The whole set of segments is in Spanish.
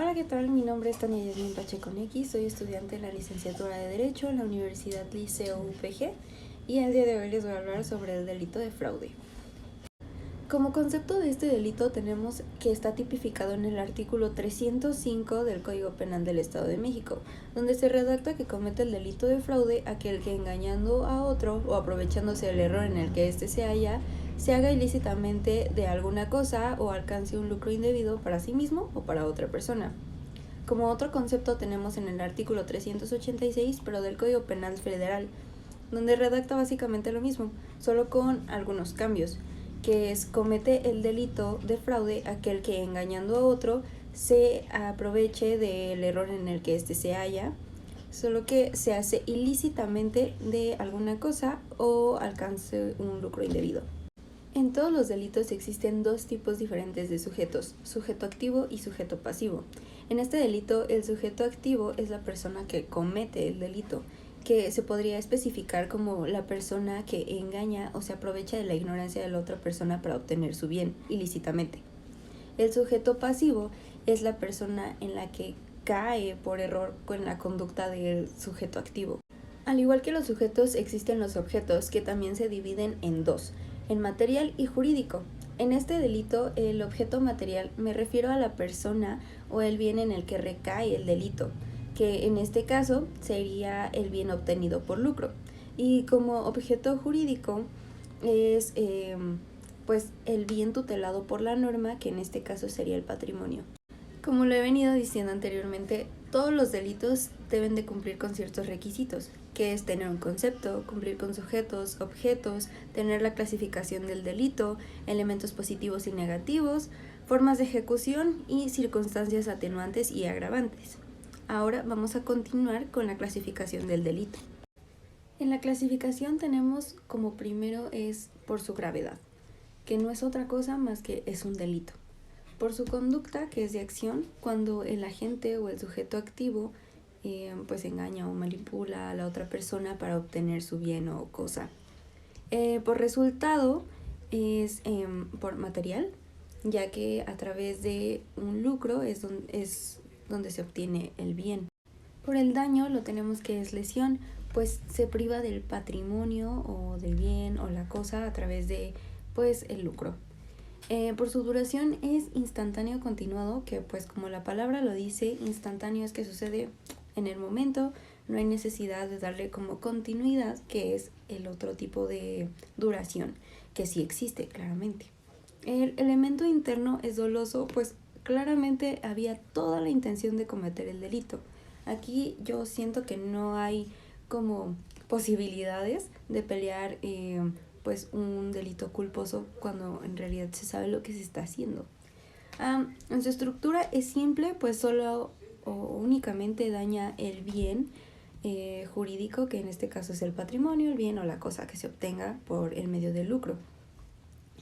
Hola, ¿qué tal? Mi nombre es Tania Yasmin Pacheco Nequi, soy estudiante de la licenciatura de Derecho en la Universidad Liceo UPG y el día de hoy les voy a hablar sobre el delito de fraude. Como concepto de este delito tenemos que está tipificado en el artículo 305 del Código Penal del Estado de México, donde se redacta que comete el delito de fraude aquel que engañando a otro o aprovechándose del error en el que éste se halla, se haga ilícitamente de alguna cosa o alcance un lucro indebido para sí mismo o para otra persona. Como otro concepto tenemos en el artículo 386, pero del Código Penal Federal, donde redacta básicamente lo mismo, solo con algunos cambios, que es comete el delito de fraude aquel que engañando a otro se aproveche del error en el que éste se halla, solo que se hace ilícitamente de alguna cosa o alcance un lucro indebido. En todos los delitos existen dos tipos diferentes de sujetos, sujeto activo y sujeto pasivo. En este delito, el sujeto activo es la persona que comete el delito, que se podría especificar como la persona que engaña o se aprovecha de la ignorancia de la otra persona para obtener su bien ilícitamente. El sujeto pasivo es la persona en la que cae por error con la conducta del sujeto activo. Al igual que los sujetos, existen los objetos que también se dividen en dos, en material y jurídico. En este delito, el objeto material me refiero a la persona o el bien en el que recae el delito, que en este caso sería el bien obtenido por lucro. Y como objeto jurídico es pues el bien tutelado por la norma, que en este caso sería el patrimonio. Como lo he venido diciendo anteriormente, todos los delitos deben de cumplir con ciertos requisitos, que es tener un concepto, cumplir con sujetos, objetos, tener la clasificación del delito, elementos positivos y negativos, formas de ejecución y circunstancias atenuantes y agravantes. Ahora vamos a continuar con la clasificación del delito. En la clasificación tenemos como primero es por su gravedad, que no es otra cosa más que es un delito. Por su conducta, que es de acción, cuando el agente o el sujeto activo pues engaña o manipula a la otra persona para obtener su bien o cosa. Por resultado es por material, ya que a través de un lucro es donde se obtiene el bien. Por el daño lo tenemos que es lesión, pues se priva del patrimonio o del bien o la cosa a través de pues el lucro. Por su duración es instantáneo continuado, que pues como la palabra lo dice, instantáneo es que sucede en el momento, no hay necesidad de darle como continuidad, que es el otro tipo de duración, que sí existe claramente. El elemento interno es doloso, pues claramente había toda la intención de cometer el delito. Aquí yo siento que no hay como posibilidades de pelear pues un delito culposo cuando en realidad se sabe lo que se está haciendo. En su estructura es simple, pues solo o únicamente daña el bien jurídico, que en este caso es el patrimonio, el bien o la cosa que se obtenga por el medio del lucro.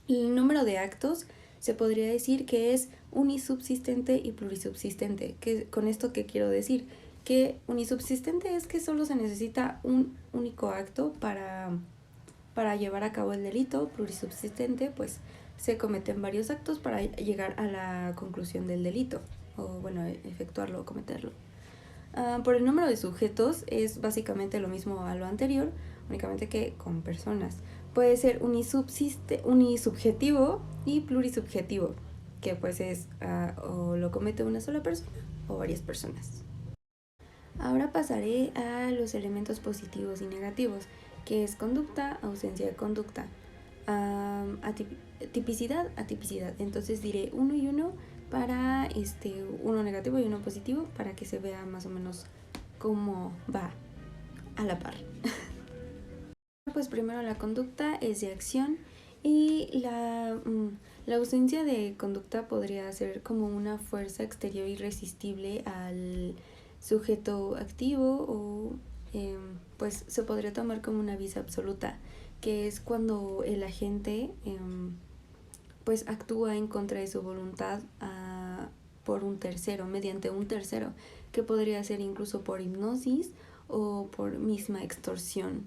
El número de actos se podría decir que es unisubsistente y plurisubsistente. ¿Con esto qué quiero decir? Que unisubsistente es que solo se necesita un único acto para llevar a cabo el delito. Plurisubsistente, pues se cometen varios actos para llegar a la conclusión del delito, o bueno, efectuarlo o cometerlo. Por el número de sujetos es básicamente lo mismo a lo anterior, únicamente que con personas. Puede ser unisubjetivo y plurisubjetivo, que pues es o lo comete una sola persona o varias personas. Ahora pasaré a los elementos positivos y negativos, que es conducta, ausencia de conducta, tipicidad, atipicidad. Entonces diré uno y uno para uno negativo y uno positivo para que se vea más o menos cómo va a la par. Pues primero la conducta es de acción y la ausencia de conducta podría ser como una fuerza exterior irresistible al sujeto activo o pues se podría tomar como una visa absoluta, que es cuando el agente pues actúa en contra de su voluntad por un tercero, mediante un tercero, que podría ser incluso por hipnosis o por misma extorsión.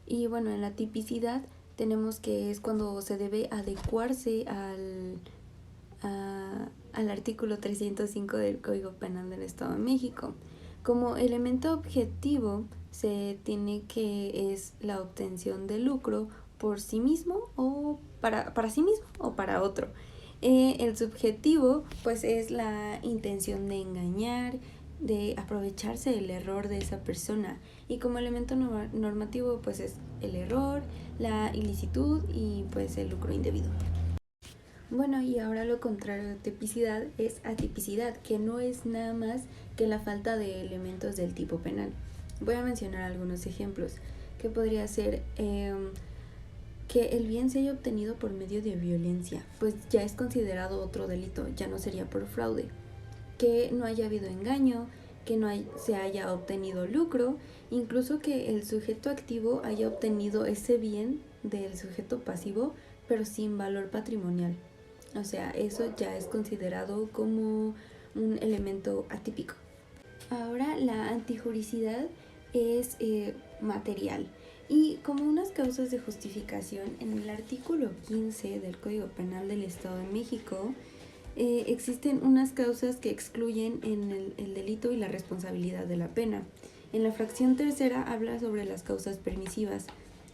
Y bueno, en la tipicidad tenemos que es cuando se debe adecuarse al artículo 305 del Código Penal del Estado de México. Como elemento objetivo se tiene que es la obtención de lucro por sí mismo o para sí mismo o para otro. El subjetivo pues es la intención de engañar, de aprovecharse del error de esa persona, y como elemento normativo pues es el error, la ilicitud y pues el lucro indebido. Bueno, y ahora lo contrario de tipicidad es atipicidad, que no es nada más que la falta de elementos del tipo penal. Voy a mencionar algunos ejemplos, que podría ser que el bien se haya obtenido por medio de violencia, pues ya es considerado otro delito, ya no sería por fraude. Que no haya habido engaño, que no se haya obtenido lucro, incluso que el sujeto activo haya obtenido ese bien del sujeto pasivo, pero sin valor patrimonial. O sea, eso ya es considerado como un elemento atípico. Ahora, la antijuricidad es material. Y como unas causas de justificación, en el artículo 15 del Código Penal del Estado de México, existen unas causas que excluyen en el delito y la responsabilidad de la pena. En la fracción tercera habla sobre las causas permisivas,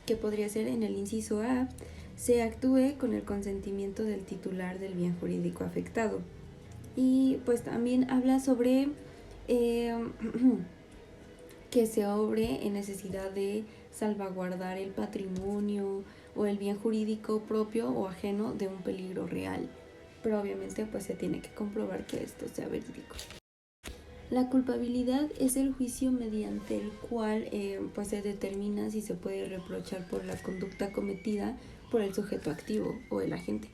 que podría ser en el inciso A, se actúe con el consentimiento del titular del bien jurídico afectado. Y pues también habla sobre que se obre en necesidad de salvaguardar el patrimonio o el bien jurídico propio o ajeno de un peligro real. Pero obviamente pues se tiene que comprobar que esto sea verídico. La culpabilidad es el juicio mediante el cual pues se determina si se puede reprochar por la conducta cometida por el sujeto activo o el agente.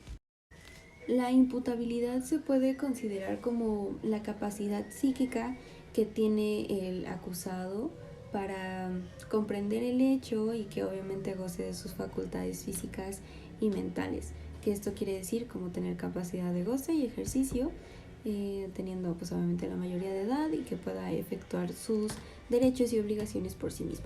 La imputabilidad se puede considerar como la capacidad psíquica que tiene el acusado para comprender el hecho y que obviamente goce de sus facultades físicas y mentales, que esto quiere decir como tener capacidad de goce y ejercicio, teniendo pues obviamente la mayoría de edad y que pueda efectuar sus derechos y obligaciones por sí mismo.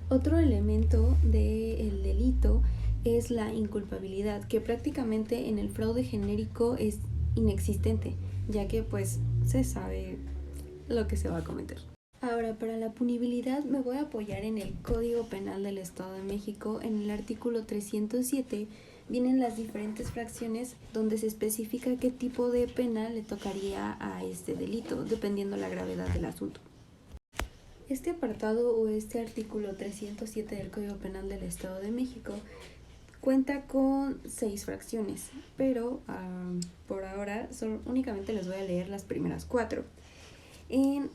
Otro elemento del delito es la inculpabilidad, que prácticamente en el fraude genérico es inexistente, ya que pues se sabe lo que se va a cometer. Ahora, para la punibilidad me voy a apoyar en el Código Penal del Estado de México. En el artículo 307 vienen las diferentes fracciones donde se especifica qué tipo de pena le tocaría a este delito, dependiendo la gravedad del asunto. Este apartado o este artículo 307 del Código Penal del Estado de México cuenta con 6 fracciones, pero por ahora únicamente les voy a leer las primeras 4. En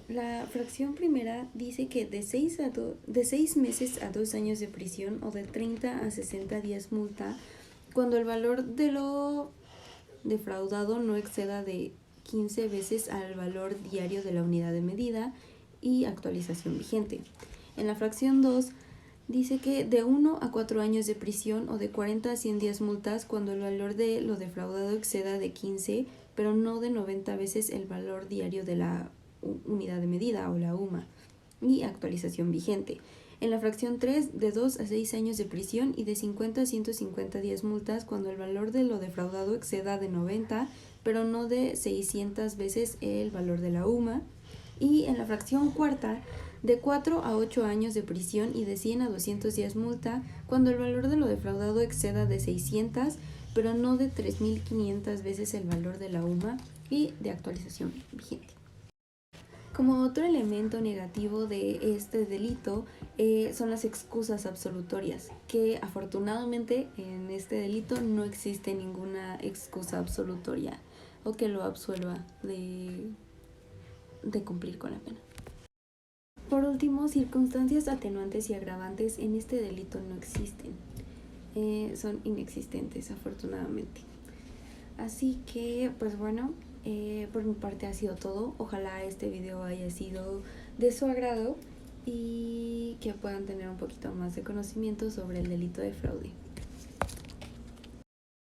la fracción primera dice que de 6 meses a 2 años de prisión o de 30 a 60 días multa cuando el valor de lo defraudado no exceda de 15 veces al valor diario de la unidad de medida y actualización vigente. En la fracción 2 dice que de 1 a 4 años de prisión o de 40 a 100 días multas cuando el valor de lo defraudado exceda de 15, pero no de 90 veces el valor diario de la unidad de medida o la UMA y actualización vigente. En la fracción 3, de 2 a 6 años de prisión y de 50 a 150 días multas cuando el valor de lo defraudado exceda de 90, pero no de 600 veces el valor de la UMA. Y en la fracción cuarta, de 4 a 8 años de prisión y de 100 a 200 días multa cuando el valor de lo defraudado exceda de 600, pero no de 3.500 veces el valor de la UMA y de actualización vigente. Como otro elemento negativo de este delito son las excusas absolutorias, que afortunadamente en este delito no existe ninguna excusa absolutoria o que lo absuelva de cumplir con la pena. Por último, circunstancias atenuantes y agravantes en este delito no existen, son inexistentes afortunadamente. Así que pues bueno, por mi parte ha sido todo. Ojalá este video haya sido de su agrado y que puedan tener un poquito más de conocimiento sobre el delito de fraude.